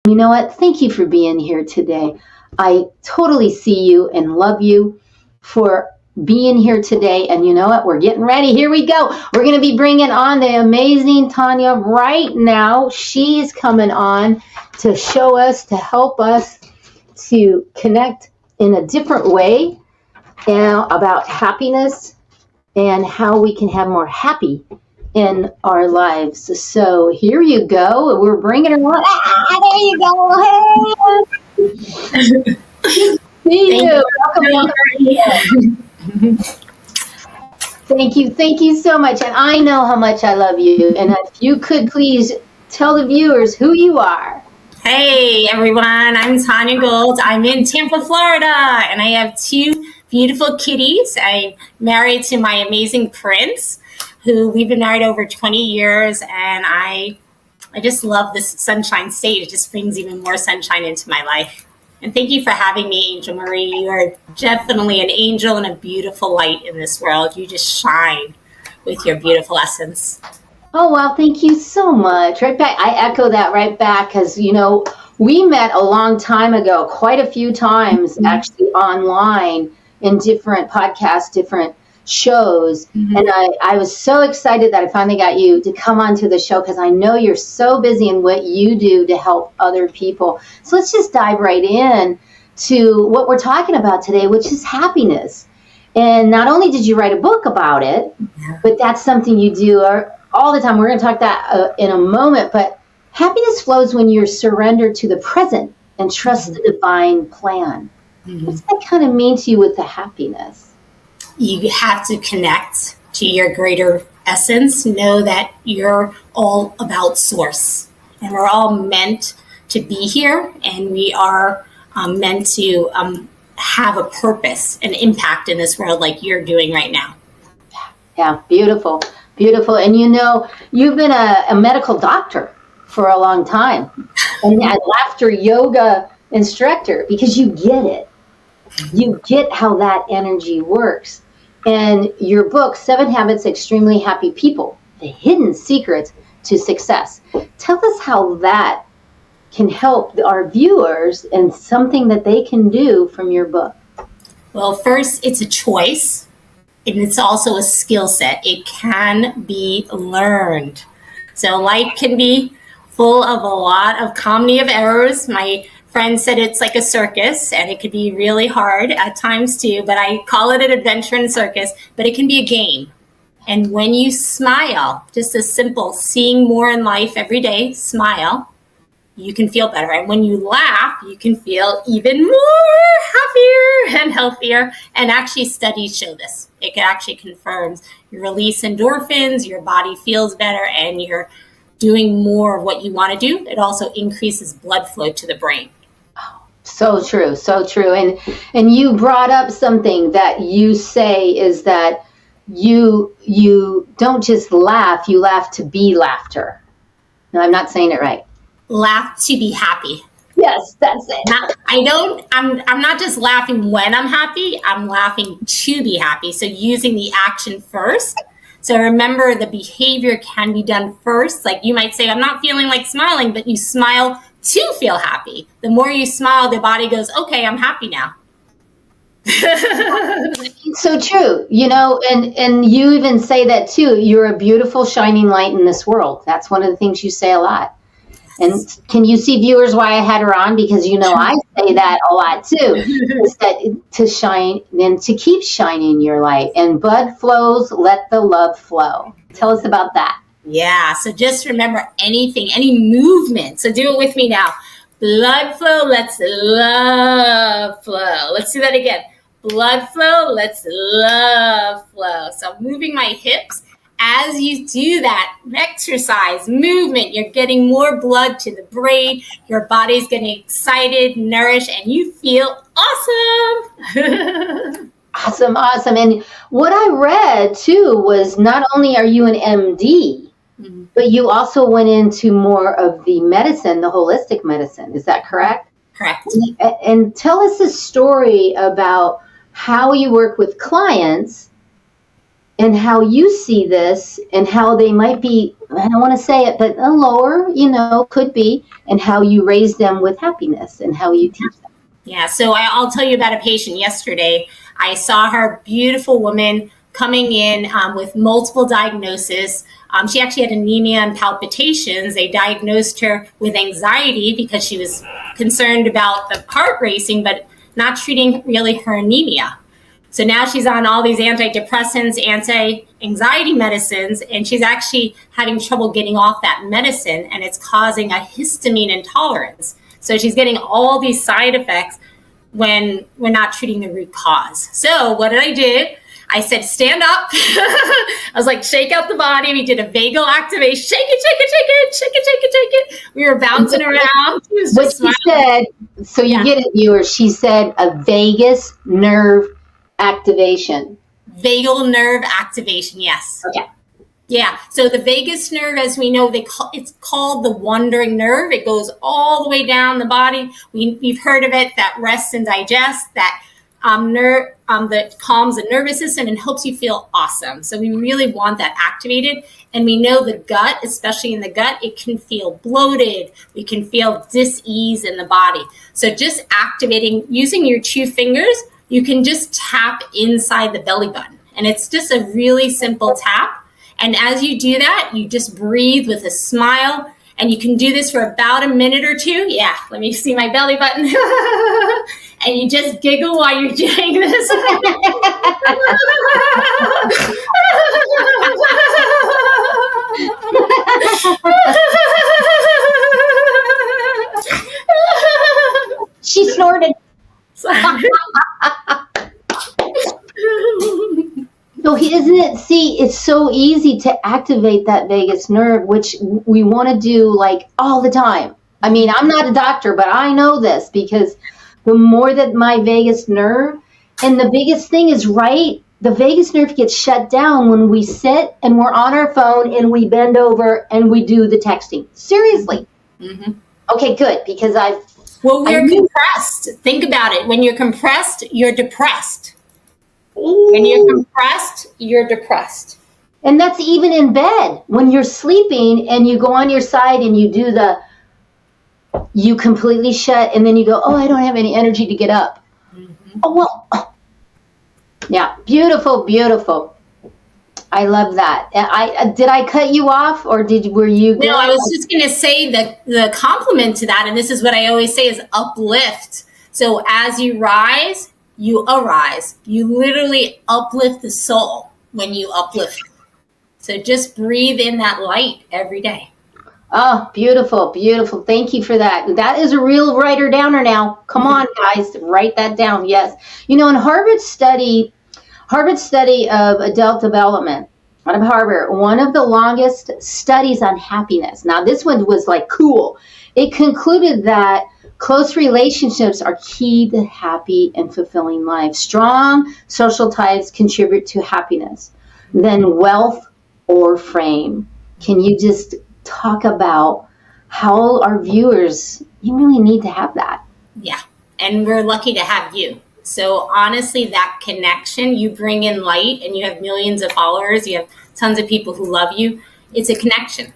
You know what? Thank you for being here today. I totally see you and love you for being here today. And you know what? We're getting ready. Here we go. We're going to be bringing on the amazing Tanya right now. She's coming on to show us, to help us to connect in a different way about happiness and how we can have more happy in our lives. So here you go. We're bringing her on. There you go. Hey. See you. Welcome. Thank you so much. And I know how much I love you. And if you could please tell the viewers who you are. Hey everyone, I'm Tanya Gold. I'm in Tampa, Florida, and I have two beautiful kitties. I'm married to my amazing prince, who we've been married over 20 years, and I just love this sunshine state. It just brings even more sunshine into my life. And thank you for having me, Angel Marie. You are definitely an angel and a beautiful light in this world. You just shine with your beautiful essence. Oh, well, thank you so much. Right back. I echo that right back because, you know, we met a long time ago, quite a few times actually online in different podcasts, different shows. And I was so excited that I finally got you to come onto the show because I know you're so busy in what you do to help other people. So let's just dive right in to what we're talking about today, which is happiness. And not only did you write a book about it, but that's something you do all the time. We're going to talk that in a moment, but happiness flows when you're surrendered to the present and trust the divine plan. What's that kind of mean to you with the happiness? You have to connect to your greater essence. Know that you're all about source, and we're all meant to be here, and we are meant to have a purpose and impact in this world like you're doing right now. Yeah, beautiful. Beautiful. And you know, you've been a medical doctor for a long time and a laughter yoga instructor because you get it. You get how that energy works. And your book, 7 Habits of Extremely Happy People, The Hidden Secrets to Success. Tell us how that can help our viewers and something that they can do from your book. Well, first, it's a choice. And it's also a skill set. It can be learned. So life can be full of a lot of comedy of errors. My friend said it's like a circus, and it could be really hard at times too, but I call it an adventure and circus, but it can be a game. And when you smile, just a simple seeing more in life every day, smile, you can feel better. And when you laugh, you can feel even more happier and healthier. And actually studies show this. It actually confirms you release endorphins, your body feels better, and you're doing more of what you want to do. It also increases blood flow to the brain. Oh, so true, so true. And you brought up something that you say is that you don't just laugh, you laugh to be laughter. No, I'm not saying it right. Laugh to be happy. Yes, that's it. I'm not just laughing when I'm happy, I'm laughing to be happy. So using the action first. So remember, the behavior can be done first. Like you might say, I'm not feeling like smiling, but you smile to feel happy. The more you smile, the body goes, okay, I'm happy now. So true, you know, and you even say that too. You're a beautiful shining light in this world. That's one of the things you say a lot. And can you see, viewers, why I had her on? Because, you know, I say that a lot too, is that to shine and to keep shining your light. And blood flows, let the love flow. Tell us about that. Yeah. So just remember anything, any movement. So do it with me now. Blood flow, let's love flow. Let's do that again. Blood flow, let's love flow. So moving my hips. As you do that exercise, movement, you're getting more blood to the brain. Your body's getting excited, nourished, and you feel awesome. Awesome. And what I read, too, was not only are you an MD, but you also went into more of the medicine, the holistic medicine. Is that correct? Correct. And tell us a story about how you work with clients and how you see this and how they might be, I don't want to say it, but lower, could be, and how you raise them with happiness and how you teach them. Yeah, so I'll tell you about a patient yesterday. I saw her, beautiful woman, coming in with multiple diagnoses. She actually had anemia and palpitations. They diagnosed her with anxiety because she was concerned about the heart racing, but not treating really her anemia. So now she's on all these antidepressants, anti-anxiety medicines, and she's actually having trouble getting off that medicine, and it's causing a histamine intolerance. So she's getting all these side effects when we're not treating the root cause. So what did I do? I said, stand up. I was like, shake out the body. We did a vagal activation. Shake it, shake it, shake it, shake it, shake it, shake it. We were bouncing around. What she said, so you get it, viewers, she said a vagus nerve activation. Vagal nerve activation, yes. Okay. Yeah, so the vagus nerve, as we know, it's called the wandering nerve. It goes all the way down the body. We've heard of it, that rests and digests, that nerve that calms the nervous system and helps you feel awesome. So we really want that activated. And we know the gut, especially in the gut, it can feel bloated. We can feel dis-ease in the body. So just activating, using your 2 fingers, you can just tap inside the belly button. And it's just a really simple tap. And as you do that, you just breathe with a smile. And you can do this for about a minute or 2. Yeah, let me see my belly button. And you just giggle while you're doing this. She snorted. So isn't it, see, it's so easy to activate that vagus nerve, which we want to do like all the time. I mean, I'm not a doctor, but I know this because the more that my vagus nerve, and the biggest thing is, right, the vagus nerve gets shut down when we sit and we're on our phone and we bend over and we do the texting. Seriously. Mm-hmm. Okay, good, because Well, we're compressed. Think about it. When you're compressed, you're depressed. Ooh. When you're compressed, you're depressed. And that's even in bed. When you're sleeping and you go on your side and you do you completely shut, and then you go, oh, I don't have any energy to get up. Mm-hmm. Oh, well, yeah, beautiful, beautiful. I love that. Did I cut you off, or were you? No, I was just going to say that the compliment to that, and this is what I always say, is uplift. So as you rise, you arise. You literally uplift the soul when you uplift. So just breathe in that light every day. Oh, beautiful, beautiful. Thank you for that. That is a real writer downer now. Come on, guys, write that down. Yes. In Harvard study of adult development out of Harvard, one of the longest studies on happiness. Now, this one was like cool. It concluded that close relationships are key to happy and fulfilling life. Strong social ties contribute to happiness. Then wealth or fame. Can you just talk about how our viewers, you really need to have that? Yeah, and we're lucky to have you. So honestly, that connection, you bring in light and you have millions of followers, you have tons of people who love you. It's a connection.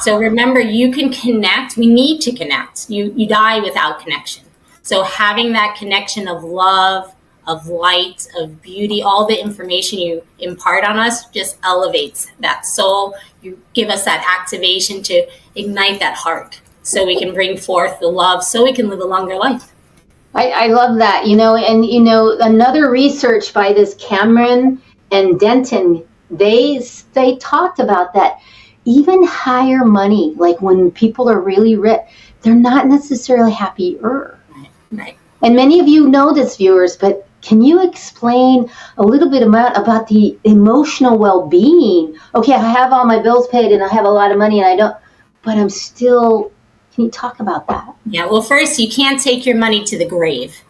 So remember, you can connect. We need to connect. You die without connection. So having that connection of love, of light, of beauty, all the information you impart on us just elevates that soul. You give us that activation to ignite that heart so we can bring forth the love so we can live a longer life. I love that, and another research by this Cameron and Denton, they talked about that. Even higher money, like when people are really rich, they're not necessarily happier. Right. And many of you know this, viewers, but can you explain a little bit about the emotional well-being? Okay, I have all my bills paid and I have a lot of money but I'm still, can you talk about that? Yeah, well, first, you can't take your money to the grave.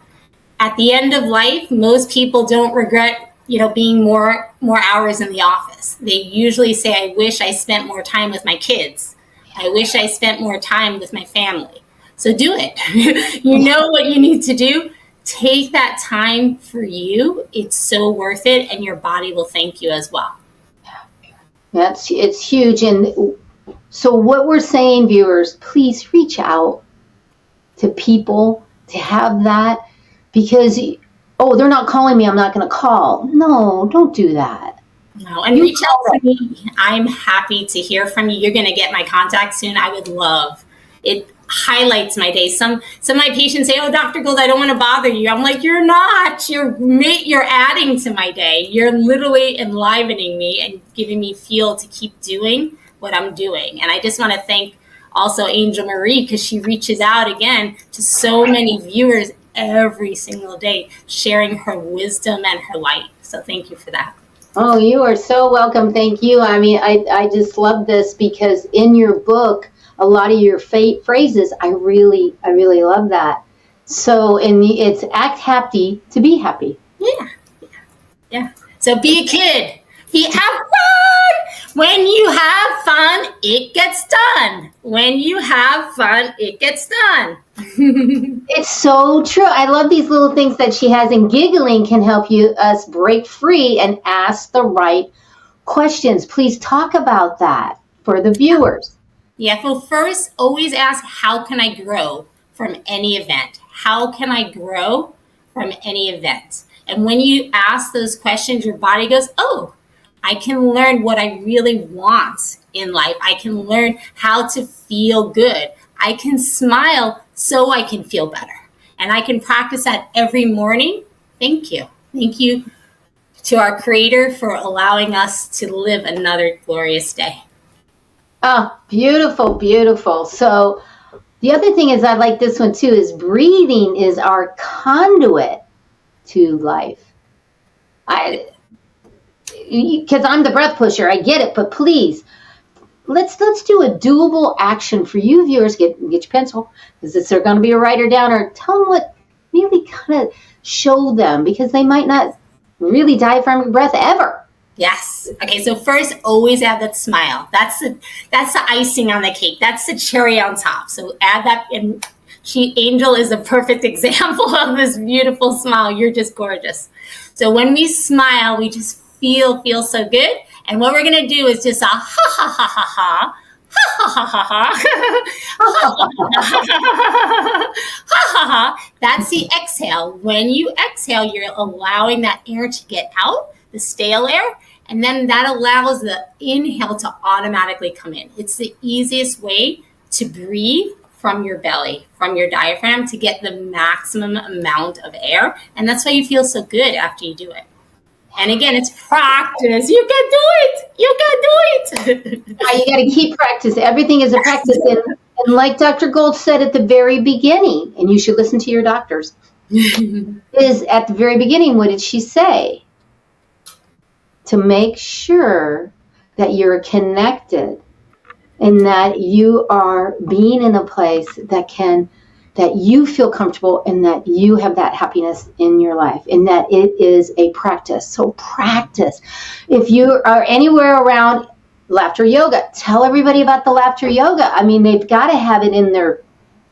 At the end of life, most people don't regret being more hours in the office. They usually say, I wish I spent more time with my kids. I wish I spent more time with my family. So do it. You know what you need to do. take that time for you. It's so worth it, and your body will thank you as well. It's huge. And so what we're saying, viewers, please reach out to people to have that, because, oh, they're not calling me, I'm not going to call. No, don't do that. No, and reach out to me. I'm happy to hear from you. You're going to get my contact soon. I would love it. Highlights my day. Some of my patients say, "Oh, Dr. Gold, I don't want to bother you." I'm like, "You're not. You're adding to my day. You're literally enlivening me and giving me fuel to keep doing what I'm doing." And I just want to thank also Angel Marie, because she reaches out again to so many viewers every single day, sharing her wisdom and her light. So thank you for that. Oh, you are so welcome. Thank you. I mean, I just love this, because in your book, a lot of your phrases, I really love that. So, it's act happy to be happy. Yeah. So be a kid. Have fun. When you have fun, it gets done. When you have fun, it gets done. It's so true. I love these little things that she has, and giggling can help us break free and ask the right questions. Please talk about that for the viewers. Yeah, well, first, always ask, how can I grow from any event? How can I grow from any event? And when you ask those questions, your body goes, oh, I can learn what I really want in life. I can learn how to feel good. I can smile so I can feel better. And I can practice that every morning. Thank you. Thank you to our Creator for allowing us to live another glorious day. Oh, beautiful, beautiful. So the other thing is, I like this one too, is breathing is our conduit to life. Because I'm the breath pusher, I get it, but please, let's do a doable action for you viewers. Get your pencil, because they're going to be a writer down, or tell them what really kind of show them, because they might not really diaphragmatic breath ever. Yes. Okay. So first, always add that smile. That's the icing on the cake. That's the cherry on top. So add that. And Angel is a perfect example of this beautiful smile. You're just gorgeous. So when we smile, we just feel so good. And what we're gonna do is just a ha ha ha ha ha. Ha ha ha ha ha. That's the exhale. When you exhale, you're allowing that air to get out, the stale air, and then that allows the inhale to automatically come in. It's the easiest way to breathe from your belly, from your diaphragm, to get the maximum amount of air. And that's why you feel so good after you do it. And again, it's practice. You can do it. You can do it. You got to keep practice. Everything is a practice. And like Dr. Gold said at the very beginning, and you should listen to your doctors, is at the very beginning, what did she say? To make sure that you're connected, and that you are being in a place that you feel comfortable, and that you have that happiness in your life, and that it is a practice. So practice. If you are anywhere around laughter yoga, tell everybody about the laughter yoga. I mean, they've got to have it in their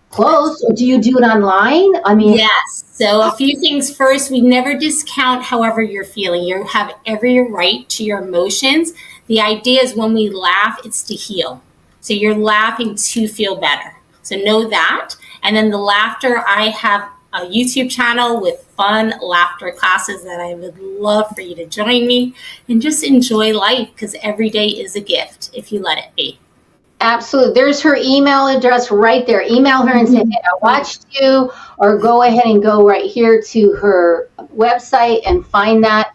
clothes. Or do you do it online? I mean, yes. So a few things. First, we never discount however you're feeling. You have every right to your emotions. The idea is when we laugh, it's to heal. So you're laughing to feel better. So know that. And then the laughter, I have a YouTube channel with fun laughter classes that I would love for you to join me, and just enjoy life, because every day is a gift if you let it be. Absolutely. There's her email address right there. Email her and say, hey, I watched you, or go ahead and go right here to her website and find that.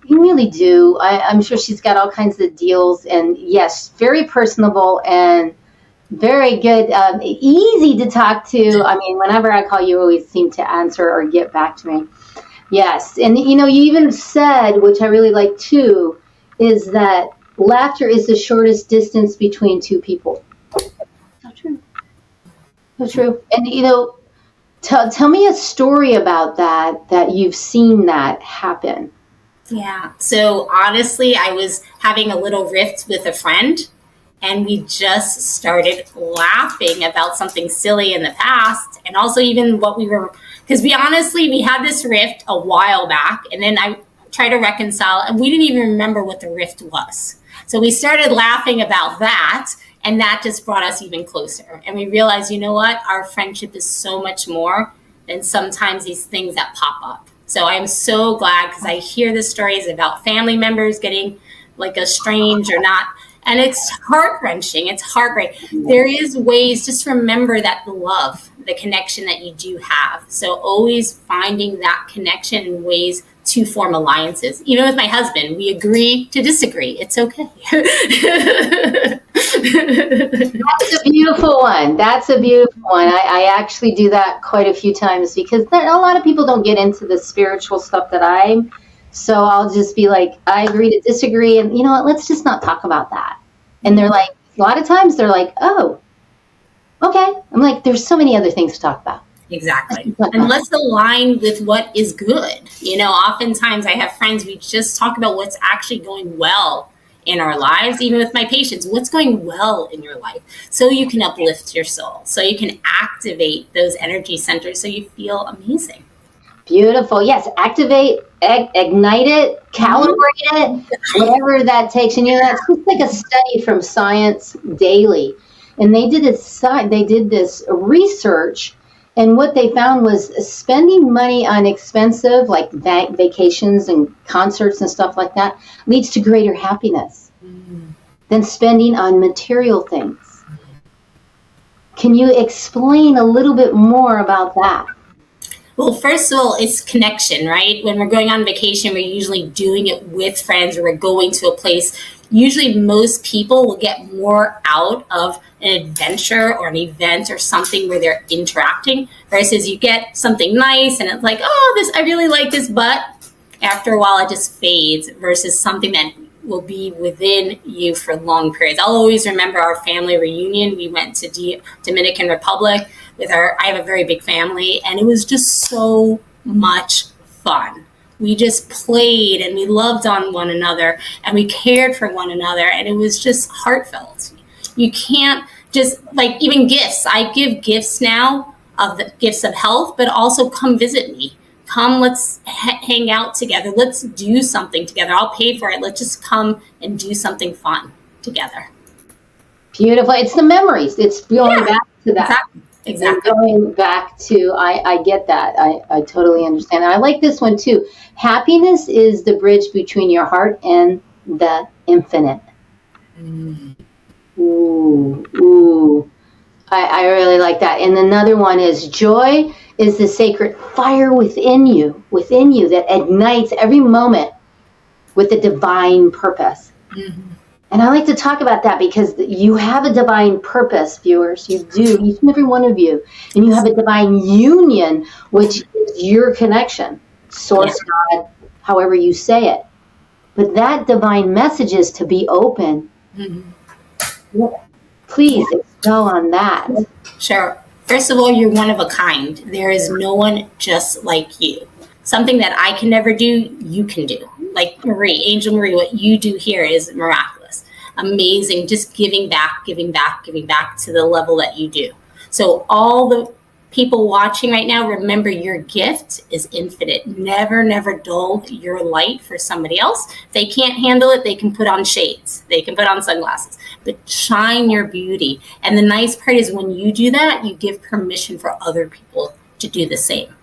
You really do. I'm sure she's got all kinds of deals, and yes, very personable and very good, easy to talk to. I mean, whenever I call, you always seem to answer or get back to me. Yes. And, you even said, which I really like too, is that laughter is the shortest distance between two people. So true. So true. And, tell me a story about that you've seen that happen. Yeah. So honestly, I was having a little rift with a friend, and we just started laughing about something silly in the past, and also even what we were Because we had this rift a while back, and then I tried to reconcile, and we didn't even remember what the rift was. So we started laughing about that, and that just brought us even closer. And we realized, you know what? Our friendship is so much more than sometimes these things that pop up. So I'm so glad, because I hear the stories about family members getting like estranged or not. And it's heart-wrenching. It's heartbreaking. There is ways, just remember that the love, the connection that you do have. So always finding that connection in ways to form alliances. Even with my husband, we agree to disagree. It's okay. That's a beautiful one. That's a beautiful one. I actually do that quite a few times, because a lot of people don't get into the spiritual stuff that I'm. So I'll just be like, I agree to disagree. And you know what? Let's just not talk about that. And they're like, a lot of times they're like, oh, okay. I'm like, there's so many other things to talk about. Exactly. And let's align with what is good. You know, oftentimes I have friends, we just talk about what's actually going well in our lives, even with my patients, what's going well in your life, so you can uplift your soul, so you can activate those energy centers, so you feel amazing. Beautiful. Yes. Activate, ignite it, calibrate it, whatever that takes. And you know, that's just like a study from Science Daily. And they did this research, and what they found was spending money on expensive, like vacations and concerts and stuff like that, leads to greater happiness than spending on material things. Can you explain a little bit more about that? Well, first of all, it's connection, right? When we're going on vacation, we're usually doing it with friends, or we're going to a place. Usually most people will get more out of an adventure or an event or something where they're interacting, versus you get something nice and it's like, oh, I really like this, but after a while it just fades, versus something that will be within you for long periods. I'll always remember our family reunion. We went to Dominican Republic I have a very big family, and it was just so much fun. We just played, and we loved on one another, and we cared for one another, and it was just heartfelt. You can't just, like, even gifts. I give gifts now, of the gifts of health, but also come visit me. Come, let's hang out together. Let's do something together. I'll pay for it. Let's just come and do something fun together. Beautiful. It's the memories. It's going back to that. Exactly. Going back to, I get that. I totally understand. And I like this one too. Happiness is the bridge between your heart and the infinite. Ooh. I really like that. And another one is, joy is the sacred fire within you that ignites every moment with a divine purpose. Mm-hmm. And I like to talk about that, because you have a divine purpose, viewers. You do, each and every one of you. And you have a divine union, which is your connection. Source, God, however you say it. But that divine message is to be open. Mm-hmm. Please go on that. Sure. First of all, you're one of a kind. There is no one just like you. Something that I can never do, you can do. Like Marie, Angel Marie, what you do here is miraculous. Amazing. Just giving back to the level that you do. So all the people watching right now, remember your gift is infinite. Never dull your light for somebody else. If they can't handle it, they can put on shades. They can put on sunglasses. But shine your beauty. And the nice part is, when you do that, you give permission for other people to do the same.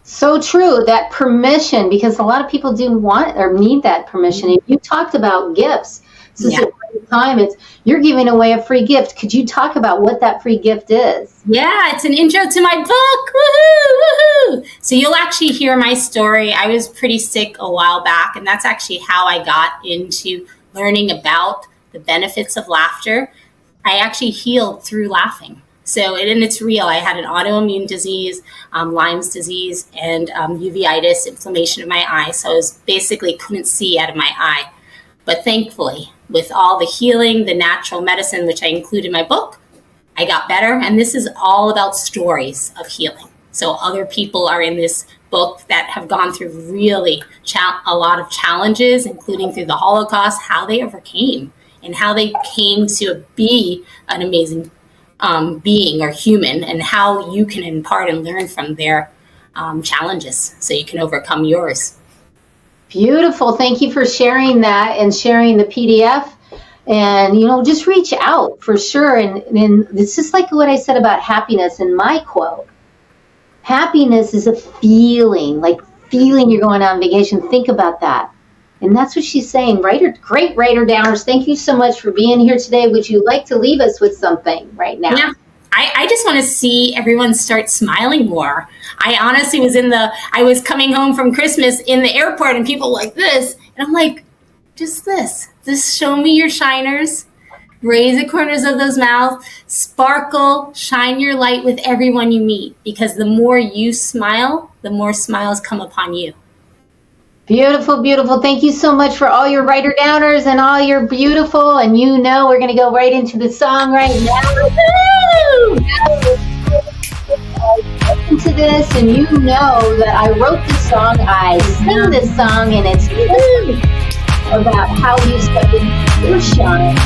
So true, that permission, because a lot of people do want or need that permission. And you talked about gifts. This is a great time. You're giving away a free gift. Could you talk about what that free gift is? Yeah, it's an intro to my book. Woohoo! So you'll actually hear my story. I was pretty sick a while back, and that's actually how I got into learning about the benefits of laughter. I actually healed through laughing. So, and it's real. I had an autoimmune disease, Lyme's disease, and uveitis, inflammation of my eye. So I basically couldn't see out of my eye. But thankfully, with all the healing, the natural medicine, which I include in my book, I got better. And this is all about stories of healing. So other people are in this book that have gone through really a lot of challenges, including through the Holocaust, how they overcame and how they came to be an amazing being or human, and how you can impart and learn from their challenges so you can overcome yours. Beautiful. Thank you for sharing that and sharing the PDF. And, just reach out for sure. And it's just like what I said about happiness in my quote. Happiness is a feeling, like feeling you're going on vacation. Think about that. And that's what she's saying. Great writer downers. Thank you so much for being here today. Would you like to leave us with something right now? Yeah. I just want to see everyone start smiling more. I honestly I was coming home from Christmas in the airport and people like this. And I'm like, just this. Just show me your shiners. Raise the corners of those mouths. Sparkle. Shine your light with everyone you meet. Because the more you smile, the more smiles come upon you. Beautiful, beautiful. Thank you so much for all your writer downers and all your beautiful. And we're going to go right into the song right now. Listen to this, and you know that I wrote this song. I sing this song, and it's about how you step into your shine.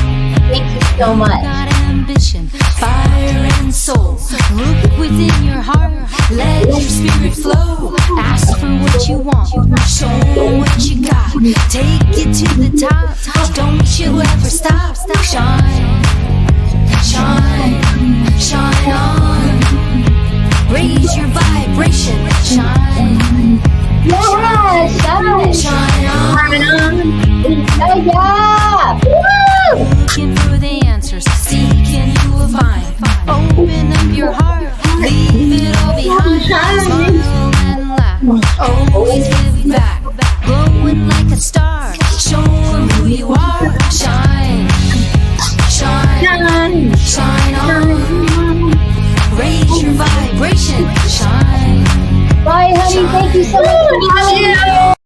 Thank you so much. Got ambition, fire and soul. Look within your heart, let your spirit flow. Ask for what you want, show what you got. Take it to the top, don't you ever stop. Shine, shine, shine on. Raise your vibration, shine. Yeah, shine. Shine on. Yeah. Woo! Looking for the answers, seeking you will find. Open up your heart, leave it all behind. Smile and laugh, always give back. Glowing like a star, show 'em who you are. Shine, shine, shine on. Raise your vibration, shine. Bye, honey. Thank you so much for coming.